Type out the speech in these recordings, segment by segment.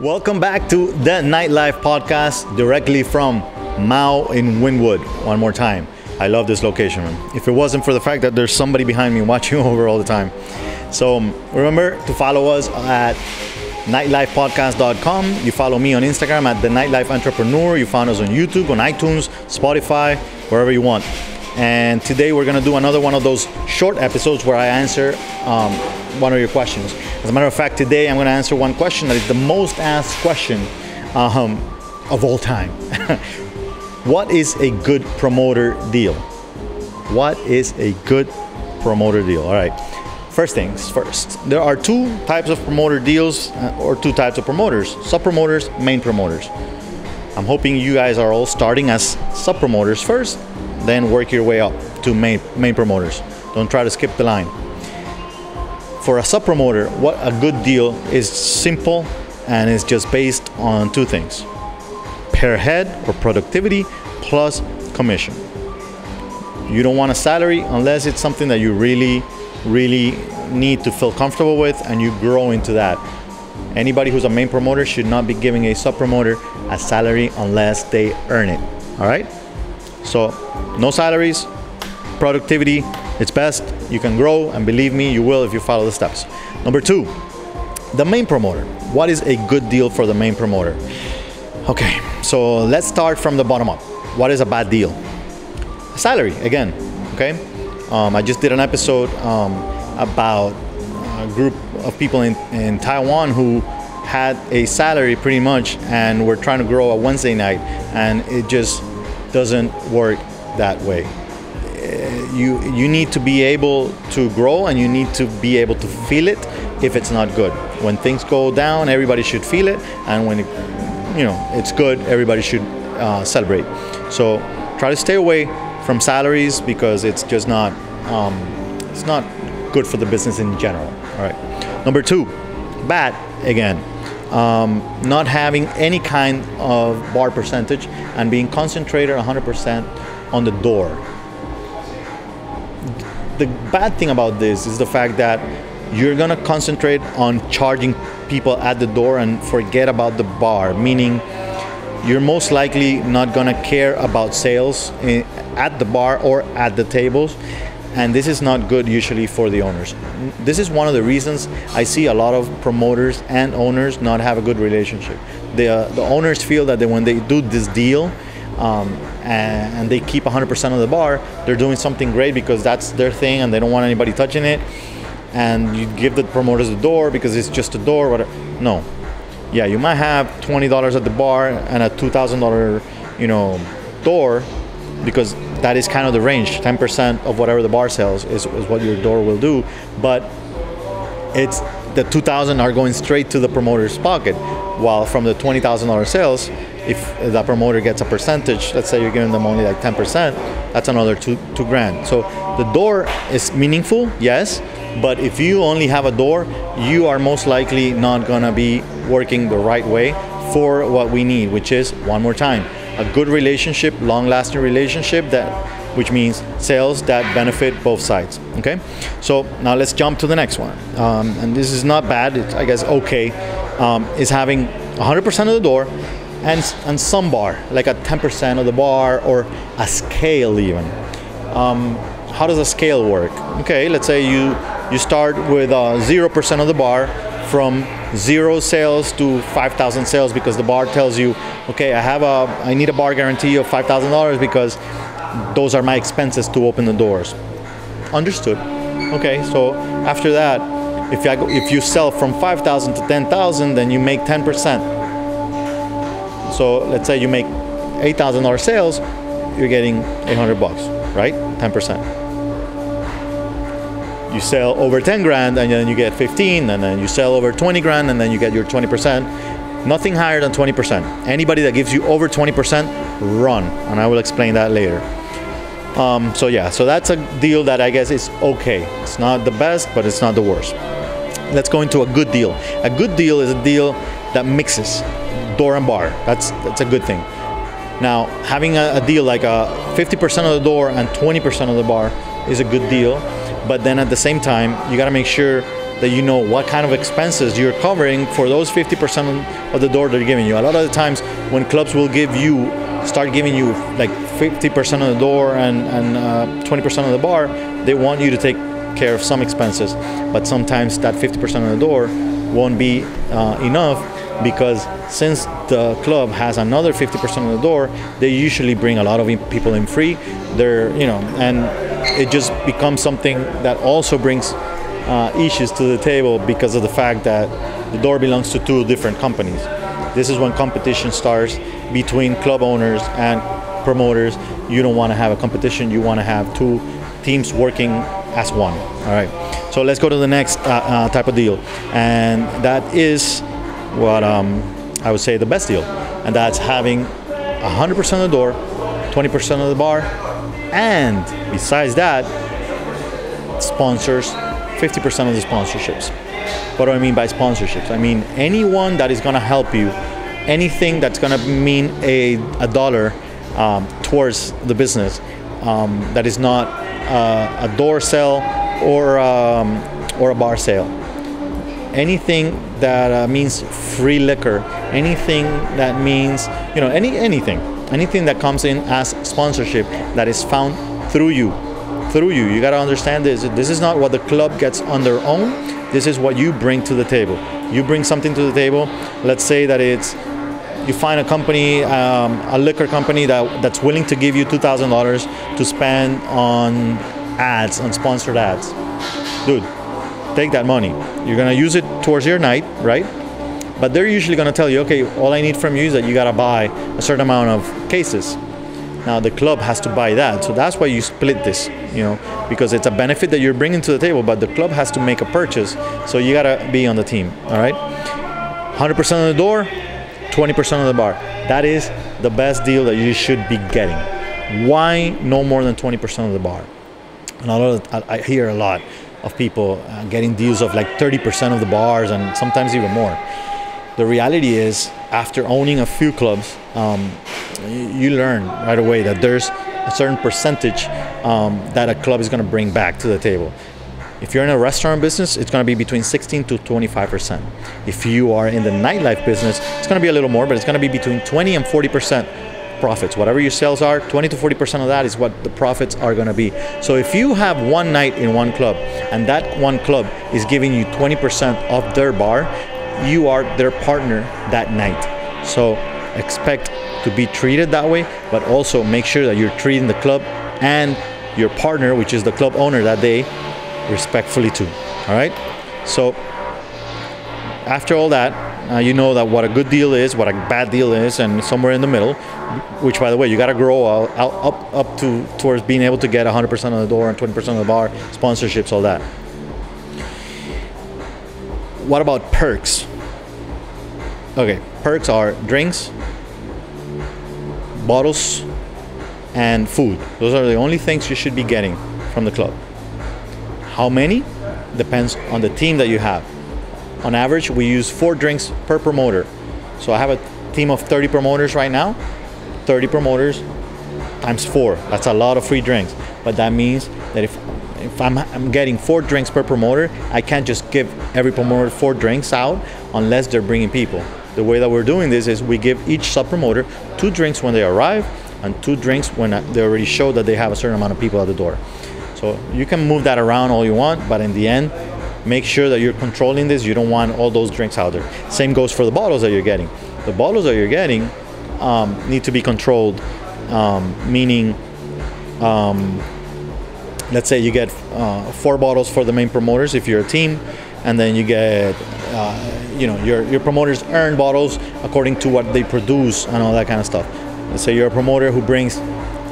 Welcome back to the Nightlife podcast directly from Mao in Wynwood. One more time. I love this location, man. If it wasn't for the fact that there's somebody behind me watching over all the time. So remember to follow us at nightlifepodcast.com. You follow me on Instagram at the Nightlife Entrepreneur. You find us on YouTube, on iTunes, Spotify, wherever you want. And today we're going to do another one of those short episodes where I answer one of your questions. As a matter of fact, today I'm going to answer one question that is the most asked question of all time. What is a good promoter deal? What is a good promoter deal? All right. First things first. There are two types of promoter deals or two types of promoters: sub-promoters, main promoters. I'm hoping you guys are all starting as sub-promoters first, then work your way up to main promoters. Don't try to skip the line. For a sub-promoter, what a good deal is simple and is just based on two things: per head or productivity plus commission. You don't want a salary unless it's something that you really need to feel comfortable with and you grow into that. Anybody who's a main promoter should not be giving a sub-promoter a salary unless they earn it. All right? So no salaries, productivity, it's best. You can grow, and believe me, you will if you follow the steps. Number two, the main promoter. What is a good deal for the main promoter? Okay, so let's start from the bottom up. What is a bad deal? Salary, again, okay? I just did an episode about a group of people in Taiwan who had a salary pretty much and were trying to grow a Wednesday night, and it just doesn't work that way. You need to be able to grow, and you need to be able to feel it if it's not good. When things go down, everybody should feel it, and when it's good, everybody should celebrate. So try to stay away from salaries because it's just not it's not good for the business in general. All right. Number two, bad again. Not having any kind of bar percentage and being concentrated 100% on the door. The bad thing about this is the fact that you're gonna concentrate on charging people at the door and forget about the bar, meaning you're most likely not gonna care about sales at the bar or at the tables, and this is not good usually for the owners. This is one of the reasons I see a lot of promoters and owners not have a good relationship. The owners feel that when they do this deal, and they keep 100% of the bar, they're doing something great because that's their thing and they don't want anybody touching it. And you give the promoters the door because it's just a door. Whatever. No. Yeah, you might have $20 at the bar and a $2,000, door, because that is kind of the range. 10% of whatever the bar sells is what your door will do. But it's the $2,000 are going straight to the promoter's pocket, while from the $20,000 sales, if the promoter gets a percentage, let's say you're giving them only like 10%, that's another two grand. So the door is meaningful, yes, but if you only have a door, you are most likely not gonna be working the right way for what we need, which is, one more time, a good relationship, long-lasting relationship, which means sales that benefit both sides. Okay, so now let's jump to the next one, and this is not bad, it's, I guess, okay, is having 100% of the door and some bar, like a 10% of the bar or a scale even. How does a scale work? Okay, let's say you start with 0% of the bar, from 0 sales to 5,000 sales, because the bar tells you, okay, I need a bar guarantee of $5,000 because those are my expenses to open the doors. Understood. Okay, so after that, if you sell from 5,000 to 10,000, then you make 10%. So let's say you make $8,000 sales, you're getting $800, right? 10%. You sell over 10 grand and then you get 15, and then you sell over 20 grand and then you get your 20%. Nothing higher than 20%. Anybody that gives you over 20%, run, and I will explain that later. So yeah, so that's a deal that I guess is okay. It's not the best, but it's not the worst. Let's go into a good deal. A good deal is a deal that mixes door and bar. That's a good thing. Now, having a deal like a 50% of the door and 20% of the bar is a good deal, but then at the same time, you got to make sure that you know what kind of expenses you're covering for those 50% of the door they're giving you. A lot of the times when clubs will start giving you like 50% of the door and 20% of the bar, they want you to take care of some expenses, but sometimes that 50% of the door won't be enough, because since the club has another 50% of the door, they usually bring a lot of people in free. And it just becomes something that also brings issues to the table because of the fact that the door belongs to two different companies. This is when competition starts between club owners and promoters. You don't want to have a competition. You want to have two teams working as one. All right. So let's go to the next type of deal, and that is what I would say the best deal, and that's having 100% of the door, 20% of the bar, and besides that, sponsors 50% of the sponsorships. What do I mean by sponsorships? I mean anyone that is going to help you, anything that's going to mean a dollar towards the business, that is not a door sale or a bar sale. Anything that means free liquor, anything that means, anything that comes in as sponsorship that is found through you. You got to understand this. This is not what the club gets on their own. This is what you bring to the table. You bring something to the table. Let's say that you find a company, a liquor company that's willing to give you $2,000 to spend on ads, on sponsored ads. Dude, take that money. You're gonna use it towards your night, right? But they're usually gonna tell you, okay, all I need from you is that you gotta buy a certain amount of cases. Now the club has to buy that, so that's why you split this, because it's a benefit that you're bringing to the table, but the club has to make a purchase, so you gotta be on the team, all right? 100% of the door, 20% of the bar. That is the best deal that you should be getting. Why no more than 20% of the bar? And I hear a lot of people getting deals of like 30% of the bars and sometimes even more. The reality is, after owning a few clubs, you learn right away that there's a certain percentage that a club is going to bring back to the table. If you're in a restaurant business, it's going to be between 16 to 25%. If you are in the nightlife business, it's going to be a little more, but it's going to be between 20 and 40% profits. Whatever your sales are, 20 to 40% of that is what the profits are going to be. So if you have one night in one club and that one club is giving you 20% of their bar, you are their partner that night. So expect to be treated that way, but also make sure that you're treating the club and your partner, which is the club owner that day, respectfully too. All right. So after all that, you know that what a good deal is, what a bad deal is, and somewhere in the middle, which, by the way, you got to grow up towards being able to get 100% of the door and 20% of the bar, sponsorships, all that. What about perks? Okay, perks are drinks, bottles, and food. Those are the only things you should be getting from the club. How many? Depends on the team that you have. On average, we use 4 drinks per promoter. So I have a team of 30 promoters right now. 30 promoters times 4. That's a lot of free drinks. But that means that if I'm getting 4 drinks per promoter, I can't just give every promoter 4 drinks out unless they're bringing people. The way that we're doing this is we give each sub-promoter 2 drinks when they arrive and 2 drinks when they already show that they have a certain amount of people at the door. So you can move that around all you want, but in the end, make sure that you're controlling this. You don't want all those drinks out there. Same goes for the bottles that you're getting. The bottles that you're getting need to be controlled, meaning let's say you get 4 bottles for the main promoters if you're a team, and then you get your promoters earn bottles according to what they produce and all that kind of stuff. Let's say you're a promoter who brings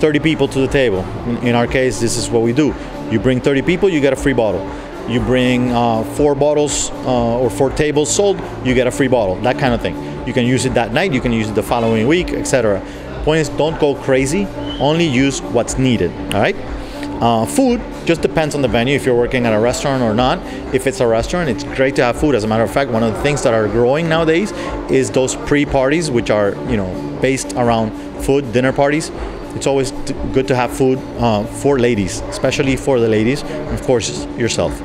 30 people to the table. In our case, this is what we do. You bring 30 people, you get a free bottle. You bring 4 bottles or 4 tables sold, you get a free bottle. That kind of thing. You can use it that night, you can use it the following week, etc. Point is, don't go crazy. Only use what's needed. All right. Food just depends on the venue, if you're working at a restaurant or not. If it's a restaurant, it's great to have food. As a matter of fact, one of the things that are growing nowadays is those pre-parties, which are based around food, dinner parties. It's always good to have food for ladies, especially for the ladies, and of course yourself,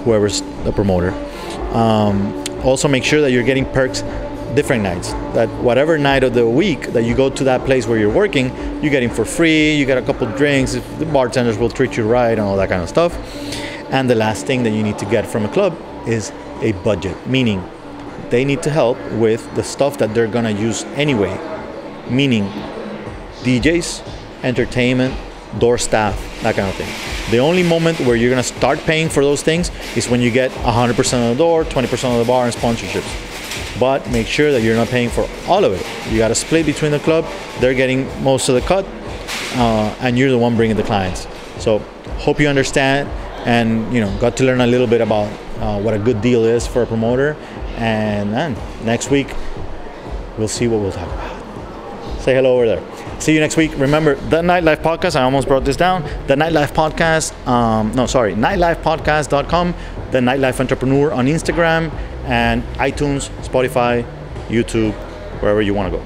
whoever's the promoter. Also make sure that you're getting perks different nights, that whatever night of the week that you go to that place where you're working, you're getting for free, you get a couple drinks, if the bartenders will treat you right and all that kind of stuff. And the last thing that you need to get from a club is a budget, meaning they need to help with the stuff that they're gonna use anyway, meaning DJs, entertainment, door staff, that kind of thing. The only moment where you're gonna start paying for those things is when you get 100% of the door, 20% of the bar, and sponsorships. But make sure that you're not paying for all of it. You gotta split between the club, they're getting most of the cut, and you're the one bringing the clients. So hope you understand and got to learn a little bit about what a good deal is for a promoter. And then next week, we'll see what we'll talk about. Say hello over there. See you next week. Remember, the Nightlife Podcast, I almost brought this down. The Nightlife Podcast, nightlifepodcast.com, the Nightlife Entrepreneur on Instagram, and iTunes, Spotify, YouTube, wherever you want to go.